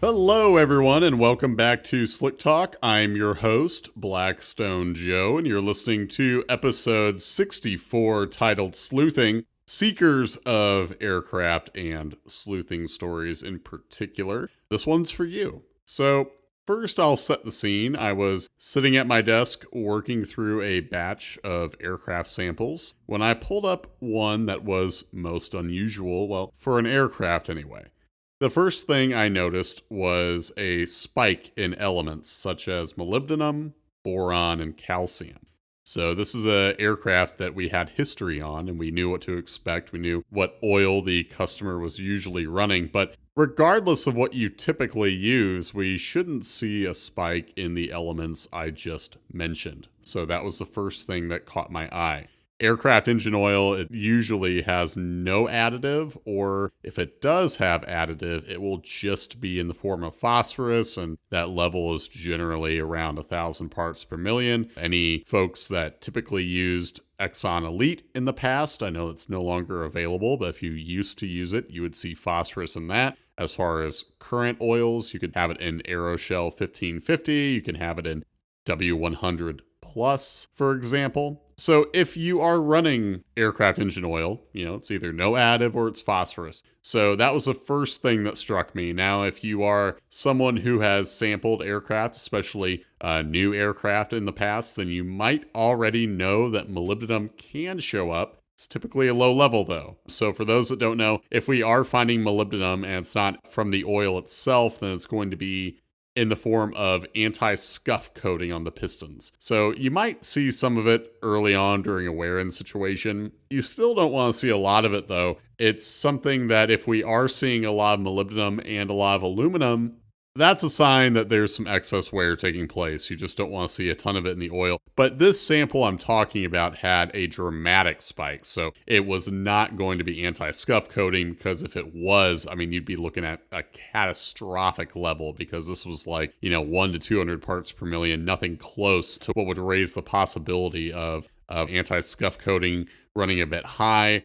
Hello, everyone, and welcome back to Slick Talk. I'm your host, Blackstone Joe, and you're listening to episode 64 titled Sleuthing, Seekers of Aircraft and Sleuthing Stories in particular. This one's for you. So, first, I'll set the scene. I was sitting at my desk working through a batch of aircraft samples when I pulled up one that was most unusual, well, for an aircraft anyway. The first thing I noticed was a spike in elements such as molybdenum, boron, and calcium. So this is an aircraft that we had history on and we knew what to expect. We knew what oil the customer was usually running. But regardless of what you typically use, we shouldn't see a spike in the elements I just mentioned. So that was the first thing that caught my eye. Aircraft engine oil, it usually has no additive, or if it does have additive, it will just be in the form of phosphorus, and that level is generally around 1,000 parts per million. Any folks that typically used Exxon Elite in the past, I know it's no longer available, but if you used to use it, you would see phosphorus in that. As far as current oils, you could have it in Aeroshell 1550, you can have it in W100 Plus, for example. So if you are running aircraft engine oil, it's either no additive or it's phosphorus. So that was the first thing that struck me. Now, if you are someone who has sampled aircraft, especially new aircraft in the past, then you might already know that molybdenum can show up. It's typically a low level though. So for those that don't know, if we are finding molybdenum and it's not from the oil itself, then it's going to be in the form of anti-scuff coating on the pistons. So you might see some of it early on during a wear-in situation. You still don't want to see a lot of it though. It's something that if we are seeing a lot of molybdenum and a lot of aluminum, that's a sign that there's some excess wear taking place. You just don't want to see a ton of it in the oil. But this sample I'm talking about had a dramatic spike. So it was not going to be anti-scuff coating, because if it was, you'd be looking at a catastrophic level, because this was like, 1 to 200 parts per million, nothing close to what would raise the possibility of anti-scuff coating running a bit high.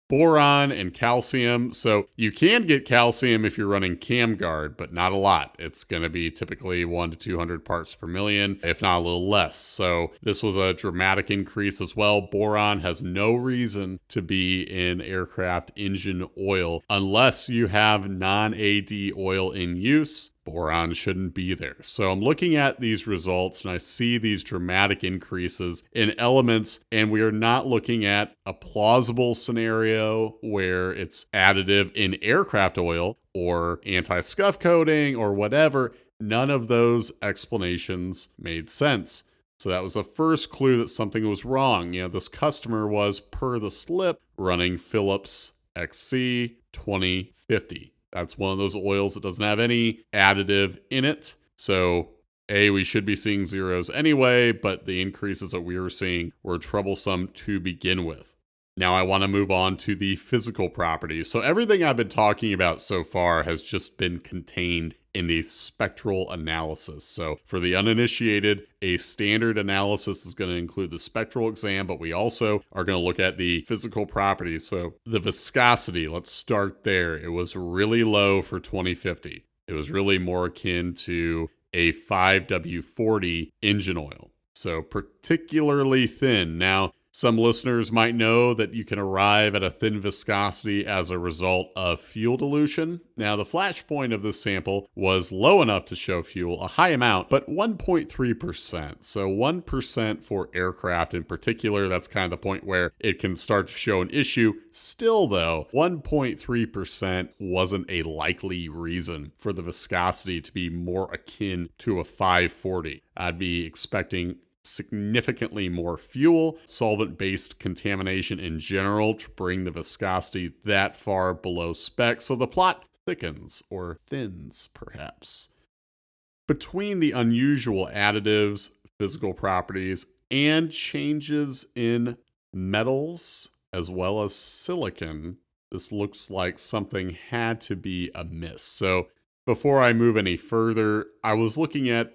Boron and calcium. So you can get calcium if you're running CamGuard, but not a lot. It's going to be typically 1 to 200 parts per million, if not a little less. So this was a dramatic increase as well. Boron has no reason to be in aircraft engine oil unless you have non-AD oil in use. Boron shouldn't be there. So I'm looking at these results and I see these dramatic increases in elements, and we are not looking at a plausible scenario where it's additive in aircraft oil or anti-scuff coating or whatever. None of those explanations made sense. So that was the first clue that something was wrong. This customer was, per the slip, running Phillips XC 2050. That's one of those oils that doesn't have any additive in it. So, we should be seeing zeros anyway, but the increases that we were seeing were troublesome to begin with. Now I want to move on to the physical properties. So everything I've been talking about so far has just been contained in the spectral analysis. So for the uninitiated, a standard analysis is going to include the spectral exam, but we also are going to look at the physical properties. So the viscosity, let's start there. It was really low for 2050. It was really more akin to a 5W40 engine oil. So particularly thin. Now, some listeners might know that you can arrive at a thin viscosity as a result of fuel dilution. Now, the flash point of this sample was low enough to show fuel, a high amount, but 1.3%. So 1% for aircraft in particular, that's kind of the point where it can start to show an issue. Still, though, 1.3% wasn't a likely reason for the viscosity to be more akin to a 540. I'd be expecting significantly more fuel, solvent-based contamination in general to bring the viscosity that far below spec, so the plot thickens, or thins perhaps. Between the unusual additives, physical properties, and changes in metals, as well as silicon, this looks like something had to be amiss. So before I move any further, I was looking at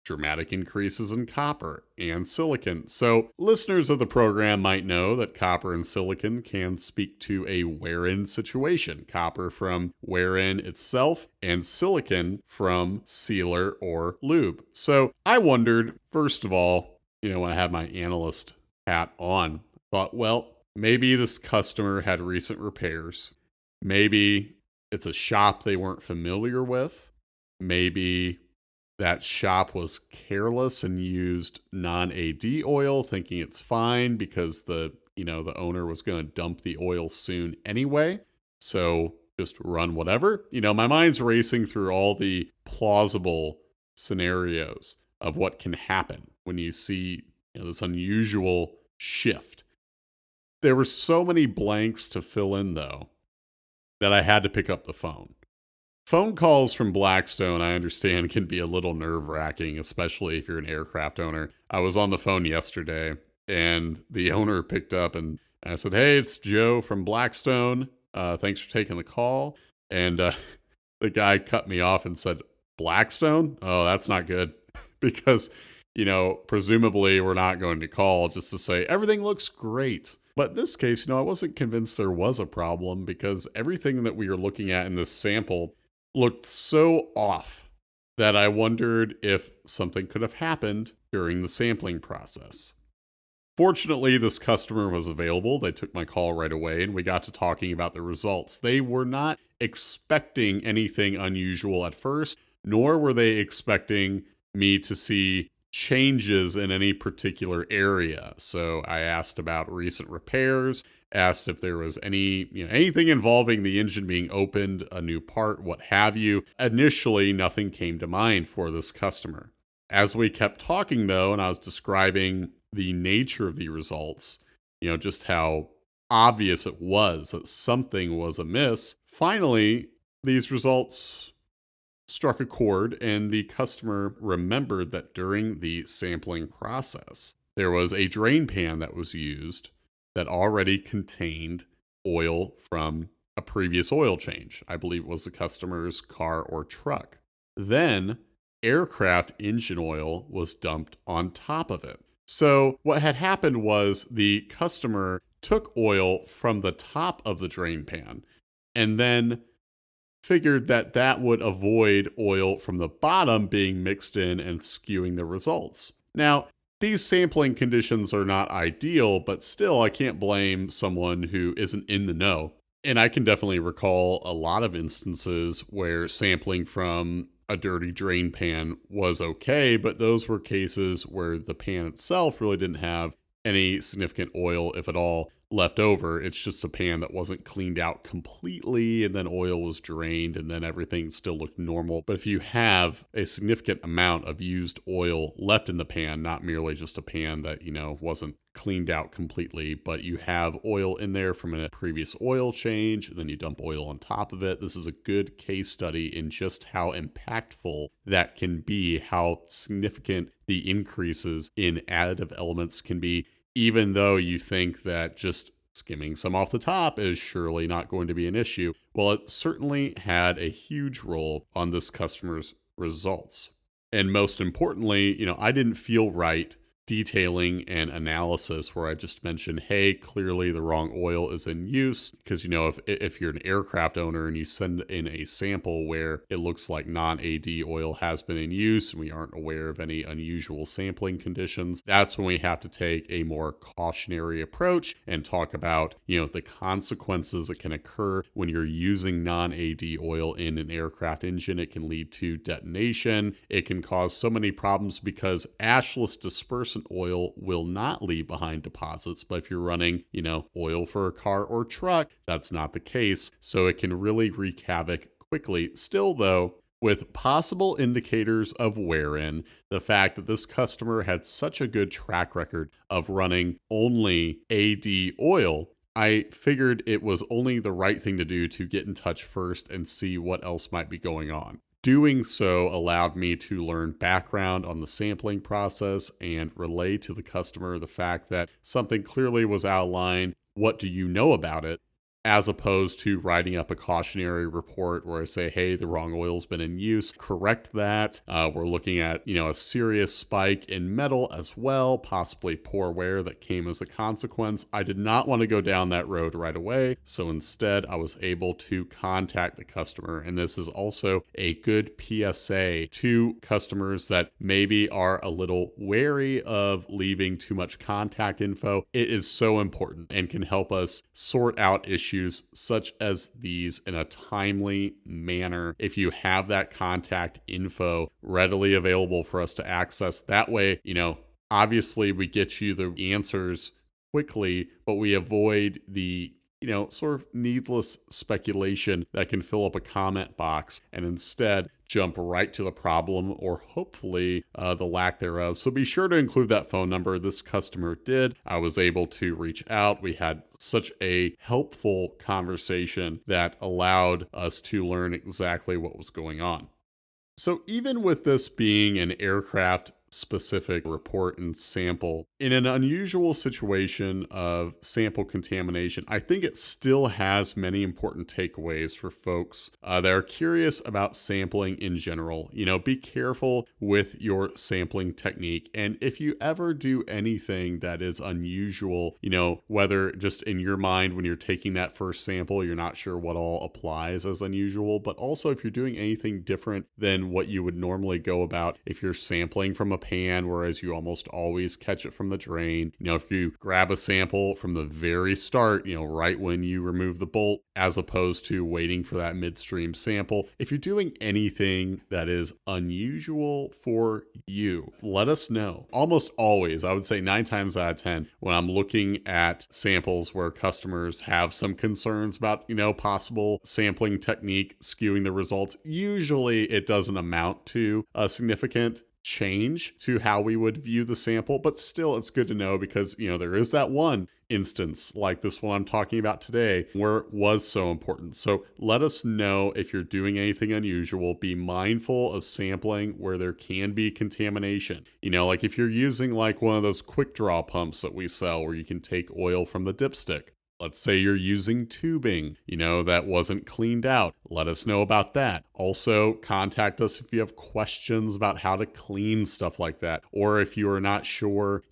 dramatic increases in copper and silicon. So, listeners of the program might know that copper and silicon can speak to a wear in situation. Copper from wear in itself, and silicon from sealer or lube. So, I wondered, first of all, when I had my analyst hat on, thought, well, maybe this customer had recent repairs. Maybe it's a shop they weren't familiar with. Maybe that shop was careless and used non-AD oil, thinking it's fine because the owner was going to dump the oil soon anyway. So just run whatever. My mind's racing through all the plausible scenarios of what can happen when you see this unusual shift. There were so many blanks to fill in, though, that I had to pick up the phone. Phone calls from Blackstone, I understand, can be a little nerve-wracking, especially if you're an aircraft owner. I was on the phone yesterday, and the owner picked up, and I said, "Hey, it's Joe from Blackstone. Thanks for taking the call." And the guy cut me off and said, "Blackstone? Oh, that's not good." Because, presumably we're not going to call just to say, "Everything looks great." But in this case, I wasn't convinced there was a problem because everything that we are looking at in this sample looked so off that I wondered if something could have happened during the sampling process. Fortunately, this customer was available. They took my call right away, and we got to talking about the results. They were not expecting anything unusual at first, nor were they expecting me to see changes in any particular area. So I asked about recent repairs, asked if there was anything involving the engine being opened, a new part, what have you. Initially, nothing came to mind for this customer. As we kept talking, though, and I was describing the nature of the results, just how obvious it was that something was amiss, finally, these results struck a chord, and the customer remembered that during the sampling process, there was a drain pan that was used that already contained oil from a previous oil change. I believe it was the customer's car or truck. Then, aircraft engine oil was dumped on top of it. So, what had happened was the customer took oil from the top of the drain pan and then figured that that would avoid oil from the bottom being mixed in and skewing the results. Now, these sampling conditions are not ideal, but still, I can't blame someone who isn't in the know. And I can definitely recall a lot of instances where sampling from a dirty drain pan was okay, but those were cases where the pan itself really didn't have any significant oil, if at all, left over. It's just a pan that wasn't cleaned out completely, and then oil was drained, and then everything still looked normal. But if you have a significant amount of used oil left in the pan, not merely just a pan that, wasn't cleaned out completely, but you have oil in there from a previous oil change, and then you dump oil on top of it. This is a good case study in just how impactful that can be, how significant the increases in additive elements can be, even though you think that just skimming some off the top is surely not going to be an issue. Well, it certainly had a huge role on this customer's results. And most importantly, I didn't feel right detailing an analysis where I just mentioned, hey, clearly the wrong oil is in use. Because, if you're an aircraft owner and you send in a sample where it looks like non-AD oil has been in use and we aren't aware of any unusual sampling conditions, that's when we have to take a more cautionary approach and talk about, the consequences that can occur when you're using non-AD oil in an aircraft engine. It can lead to detonation. It can cause so many problems because ashless dispersant oil will not leave behind deposits. But if you're running, oil for a car or truck, that's not the case. So it can really wreak havoc quickly. Still, though, with possible indicators of wear in, the fact that this customer had such a good track record of running only AD oil, I figured it was only the right thing to do to get in touch first and see what else might be going on. Doing so allowed me to learn background on the sampling process and relay to the customer the fact that something clearly was out of line. what do you know about it, as opposed to writing up a cautionary report where I say, hey, the wrong oil's been in use, correct that. We're looking at, a serious spike in metal as well, possibly poor wear that came as a consequence. I did not want to go down that road right away. So instead, I was able to contact the customer. And this is also a good PSA to customers that maybe are a little wary of leaving too much contact info. It is so important and can help us sort out issues such as these in a timely manner. If you have that contact info readily available for us to access, that way, obviously we get you the answers quickly, but we avoid the sort of needless speculation that can fill up a comment box and instead jump right to the problem or hopefully the lack thereof. So be sure to include that phone number. This customer did. I was able to reach out. We had such a helpful conversation that allowed us to learn exactly what was going on. So even with this being an aircraft specific report and sample, in an unusual situation of sample contamination, I think it still has many important takeaways for folks that are curious about sampling in general. Be careful with your sampling technique. And if you ever do anything that is unusual, whether just in your mind when you're taking that first sample, you're not sure what all applies as unusual, but also if you're doing anything different than what you would normally go about, if you're sampling from a pan, whereas you almost always catch it from the drain. If you grab a sample from the very start, right when you remove the bolt, as opposed to waiting for that midstream sample. If you're doing anything that is unusual for you, let us know. Almost always, I would say 9 times out of 10, when I'm looking at samples where customers have some concerns about, possible sampling technique skewing the results, usually it doesn't amount to a significant change to how we would view the sample, but still it's good to know because, there is that one instance like this one I'm talking about today where it was so important. So let us know if you're doing anything unusual. Be mindful of sampling where there can be contamination. Like if you're using like one of those quick draw pumps that we sell where you can take oil from the dipstick. Let's say you're using tubing, that wasn't cleaned out. Let us know about that. Also, contact us if you have questions about how to clean stuff like that. Or if you are not sure,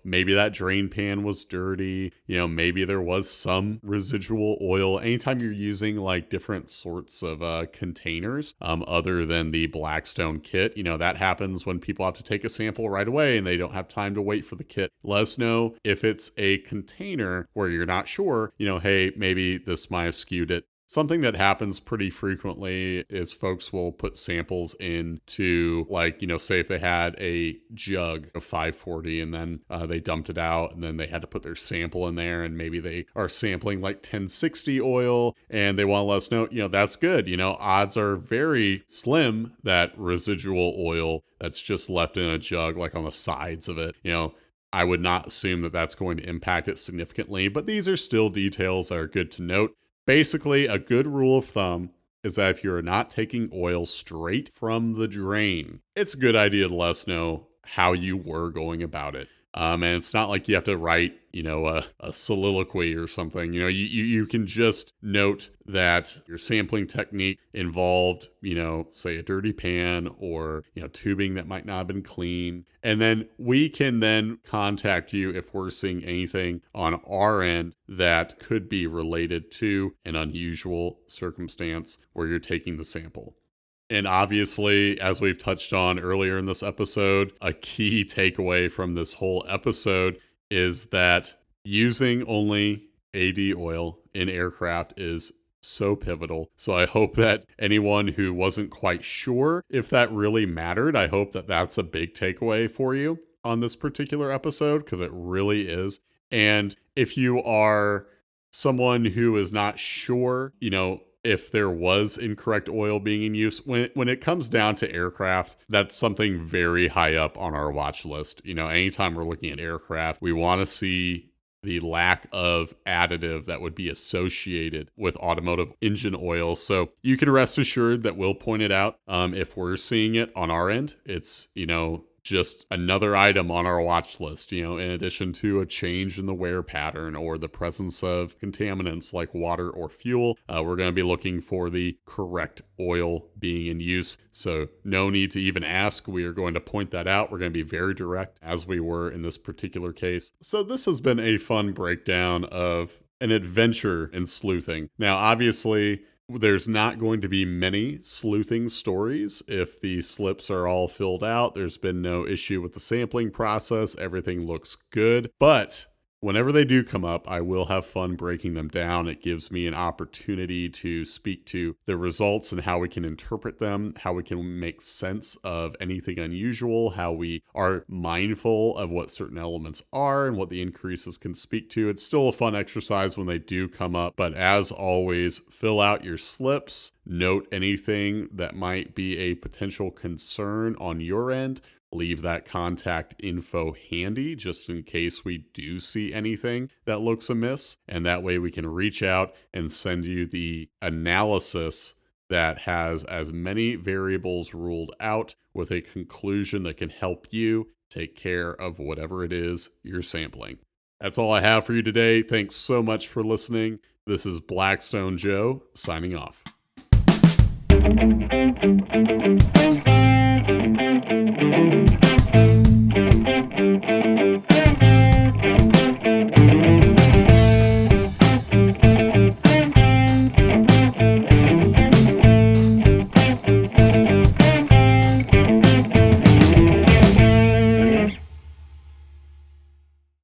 maybe that drain pan was dirty, maybe there was some residual oil. Anytime you're using like different sorts of containers, other than the Blackstone kit, that happens when people have to take a sample right away and they don't have time to wait for the kit. Let us know if it's a container where you're not sure, hey, maybe this might have skewed it. Something that happens pretty frequently is folks will put samples into, like, say if they had a jug of 540 and then they dumped it out and then they had to put their sample in there and maybe they are sampling like 1060 oil and they want to let us know, that's good. Odds are very slim that residual oil that's just left in a jug, like on the sides of it, I would not assume that that's going to impact it significantly, but these are still details that are good to note. Basically, a good rule of thumb is that if you're not taking oil straight from the drain, it's a good idea to let us know how you were going about it. And it's not like you have to write, a soliloquy or something. You can just note that your sampling technique involved, say a dirty pan or, tubing that might not have been clean. And then we can then contact you if we're seeing anything on our end that could be related to an unusual circumstance where you're taking the sample. And obviously, as we've touched on earlier in this episode, a key takeaway from this whole episode is that using only AD oil in aircraft is so pivotal. So I hope that anyone who wasn't quite sure if that really mattered, I hope that that's a big takeaway for you on this particular episode, because it really is. And if you are someone who is not sure, if there was incorrect oil being in use, when it comes down to aircraft, that's something very high up on our watch list. Anytime we're looking at aircraft, we want to see the lack of additive that would be associated with automotive engine oil. So you can rest assured that we'll point it out if we're seeing it on our end. It's, just another item on our watch list, in addition to a change in the wear pattern or the presence of contaminants like water or fuel. We're going to be looking for the correct oil being in use. So no need to even ask. We are going to point that out. We're going to be very direct, as we were in this particular case. So this has been a fun breakdown of an adventure in sleuthing. Now, obviously, there's not going to be many sleuthing stories if the slips are all filled out. There's been no issue with the sampling process. Everything looks good. But whenever they do come up, I will have fun breaking them down. It gives me an opportunity to speak to the results and how we can interpret them, how we can make sense of anything unusual, how we are mindful of what certain elements are and what the increases can speak to. It's still a fun exercise when they do come up, but as always, fill out your slips, note anything that might be a potential concern on your end. Leave that contact info handy just in case we do see anything that looks amiss. And that way we can reach out and send you the analysis that has as many variables ruled out with a conclusion that can help you take care of whatever it is you're sampling. That's all I have for you today. Thanks so much for listening. This is Blackstone Joe signing off.